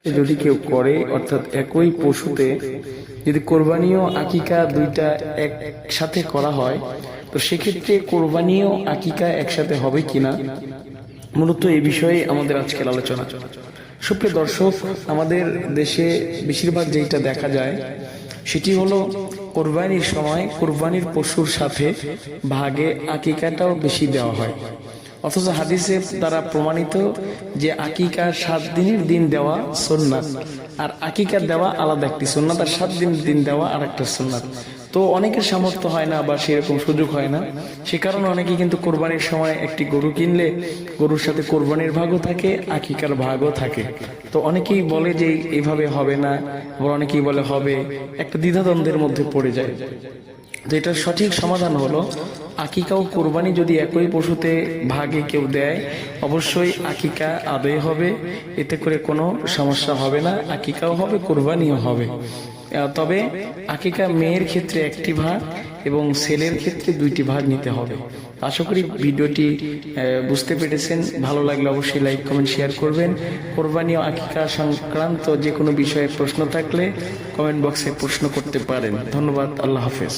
যদি কেউ করে, অর্থাৎ একই পশুতে যদি কোরবানি ও আকিকা দুইটা একসাথে করা হয়, তো সেক্ষেত্রে কোরবানি ও আকিকা একসাথে হবে কিনা, মূলত এই বিষয়ে আমাদের আজকের আলোচনা। সুপ্রিয় দর্শক, আমাদের দেশে বেশিরভাগ যেটা দেখা যায় সেটি হলো কোরবানির সময় কোরবানির পশুর সাথে ভাগে আকিকাটাও বেশি দেওয়া হয়, অথচ হাদিসের দ্বারা প্রমাণিত যে আকিকার 7 দিনের দিন দেওয়া সুন্নাত, আর আকিকা দেওয়া আলাদা একটি সুন্নাত, আর 7 দিনের দিন দেওয়া আর একটা সুন্নাত। তো অনেকের সামর্থ্য হয় না বা সেরকম সুযোগ হয় না, সে কারণে অনেকে কিন্তু কোরবানির সময় একটি গরু কিনলে গরুর সাথে কোরবানির ভাগও থাকে, আকিকার ভাগও থাকে। তো অনেকেই বলে যে এইভাবে হবে না, আবার অনেকেই বলে হবে, একটা দ্বিধাদ্বন্দ্বের মধ্যে পড়ে যায়। তো এটার সঠিক সমাধান হলো, আকিকা ও কোরবানি যদি একই পশুতে ভাগে কেউ দেয়, অবশ্যই আকিকা আদায় হবে, এতে করে কোনো সমস্যা হবে না, আকিকাও হবে কোরবানিও হবে। তবে আকিকা মেয়ের ক্ষেত্রে একটি ভাগ এবং ছেলের ক্ষেত্রে 2টি ভাগ নিতে হবে। আশা করি ভিডিওটি বুঝতে পেরেছেন। ভালো লাগলে অবশ্যই লাইক, কমেন্ট, শেয়ার করবেন। কোরবানি ও আকিকা সংক্রান্ত যে কোনো বিষয়ে প্রশ্ন থাকলে কমেন্ট বক্সে প্রশ্ন করতে পারেন। ধন্যবাদ। আল্লাহ হাফেজ।